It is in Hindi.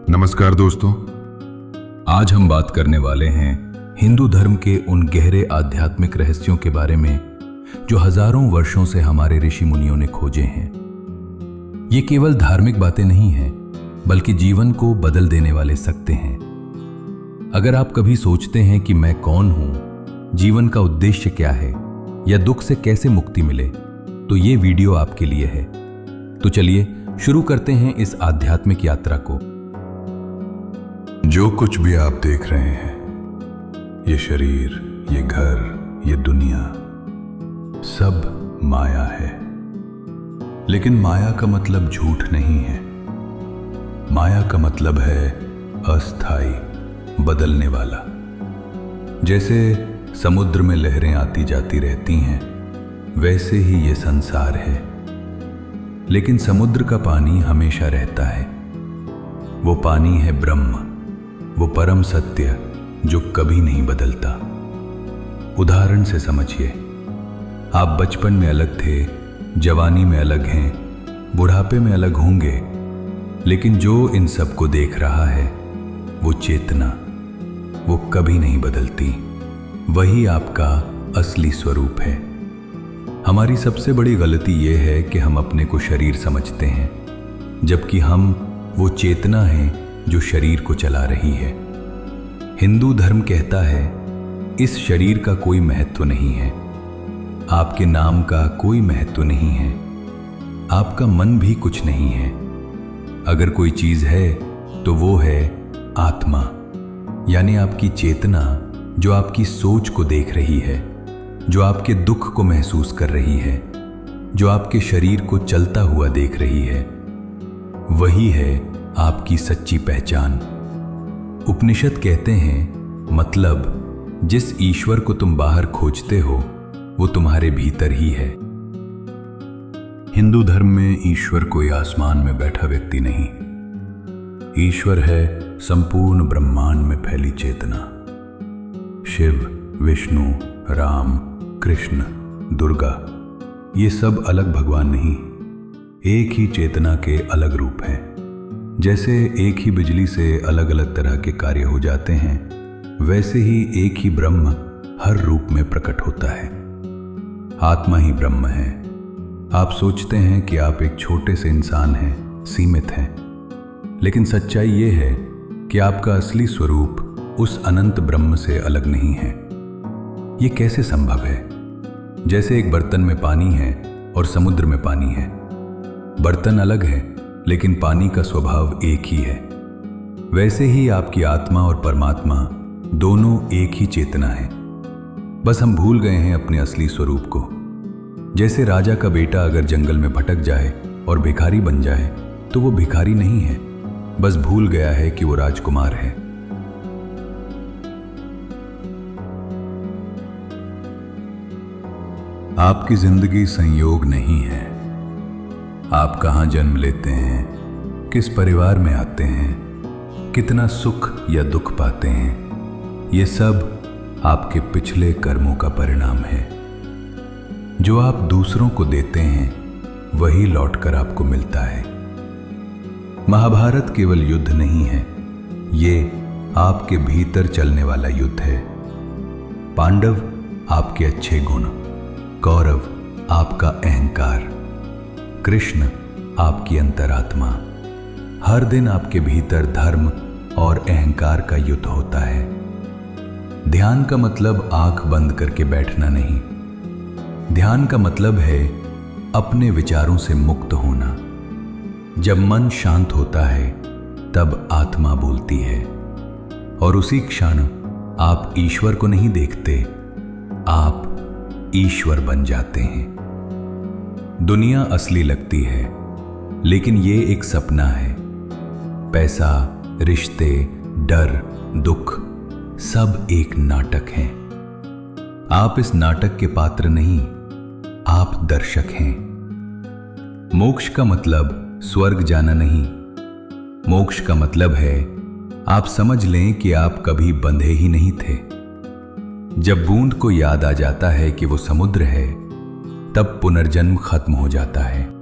नमस्कार दोस्तों, आज हम बात करने वाले हैं हिंदू धर्म के उन गहरे आध्यात्मिक रहस्यों के बारे में जो हजारों वर्षों से हमारे ऋषि मुनियों ने खोजे हैं। ये केवल धार्मिक बातें नहीं हैं, बल्कि जीवन को बदल देने वाले सत्य हैं। अगर आप कभी सोचते हैं कि मैं कौन हूं, जीवन का उद्देश्य क्या है या दुख से कैसे मुक्ति मिले, तो ये वीडियो आपके लिए है। तो चलिए शुरू करते हैं इस आध्यात्मिक यात्रा को। जो कुछ भी आप देख रहे हैं, ये शरीर, ये घर, ये दुनिया, सब माया है। लेकिन माया का मतलब झूठ नहीं है। माया का मतलब है अस्थाई, बदलने वाला। जैसे समुद्र में लहरें आती जाती रहती हैं, वैसे ही ये संसार है। लेकिन समुद्र का पानी हमेशा रहता है। वो पानी है ब्रह्म, वो परम सत्य जो कभी नहीं बदलता। उदाहरण से समझिए, आप बचपन में अलग थे, जवानी में अलग हैं, बुढ़ापे में अलग होंगे, लेकिन जो इन सब को देख रहा है वो चेतना, वो कभी नहीं बदलती। वही आपका असली स्वरूप है। हमारी सबसे बड़ी गलती ये है कि हम अपने को शरीर समझते हैं, जबकि हम वो चेतना हैं जो शरीर को चला रही है। हिंदू धर्म कहता है इस शरीर का कोई महत्व नहीं है, आपके नाम का कोई महत्व नहीं है, आपका मन भी कुछ नहीं है। अगर कोई चीज है तो वो है आत्मा, यानी आपकी चेतना जो आपकी सोच को देख रही है, जो आपके दुख को महसूस कर रही है, जो आपके शरीर को चलता हुआ देख रही है। वही है आपकी सच्ची पहचान। उपनिषद कहते हैं, मतलब जिस ईश्वर को तुम बाहर खोजते हो वो तुम्हारे भीतर ही है। हिंदू धर्म में ईश्वर कोई आसमान में बैठा व्यक्ति नहीं। ईश्वर है संपूर्ण ब्रह्मांड में फैली चेतना। शिव, विष्णु, राम, कृष्ण, दुर्गा, ये सब अलग भगवान नहीं, एक ही चेतना के अलग रूप हैं। जैसे एक ही बिजली से अलग अलग तरह के कार्य हो जाते हैं, वैसे ही एक ही ब्रह्म हर रूप में प्रकट होता है। आत्मा ही ब्रह्म है। आप सोचते हैं कि आप एक छोटे से इंसान हैं, सीमित हैं, लेकिन सच्चाई ये है कि आपका असली स्वरूप उस अनंत ब्रह्म से अलग नहीं है। ये कैसे संभव है? जैसे एक बर्तन में पानी है और समुद्र में पानी है। बर्तन अलग है, लेकिन पानी का स्वभाव एक ही है। वैसे ही आपकी आत्मा और परमात्मा दोनों एक ही चेतना है। बस हम भूल गए हैं अपने असली स्वरूप को। जैसे राजा का बेटा अगर जंगल में भटक जाए और भिखारी बन जाए, तो वो भिखारी नहीं है, बस भूल गया है कि वो राजकुमार है। आपकी जिंदगी संयोग नहीं है। आप कहाँ जन्म लेते हैं, किस परिवार में आते हैं, कितना सुख या दुख पाते हैं, ये सब आपके पिछले कर्मों का परिणाम है। जो आप दूसरों को देते हैं वही लौटकर आपको मिलता है। महाभारत केवल युद्ध नहीं है, ये आपके भीतर चलने वाला युद्ध है। पांडव आपके अच्छे गुण, कौरव आपका अहंकार, कृष्ण आपकी अंतरात्मा। हर दिन आपके भीतर धर्म और अहंकार का युद्ध होता है। ध्यान का मतलब आंख बंद करके बैठना नहीं। ध्यान का मतलब है अपने विचारों से मुक्त होना। जब मन शांत होता है तब आत्मा बोलती है, और उसी क्षण आप ईश्वर को नहीं देखते, आप ईश्वर बन जाते हैं। दुनिया असली लगती है, लेकिन ये एक सपना है। पैसा, रिश्ते, डर, दुख, सब एक नाटक है। आप इस नाटक के पात्र नहीं, आप दर्शक हैं। मोक्ष का मतलब स्वर्ग जाना नहीं। मोक्ष का मतलब है आप समझ लें कि आप कभी बंधे ही नहीं थे। जब बूंद को याद आ जाता है कि वो समुद्र है, तब पुनर्जन्म खत्म हो जाता है।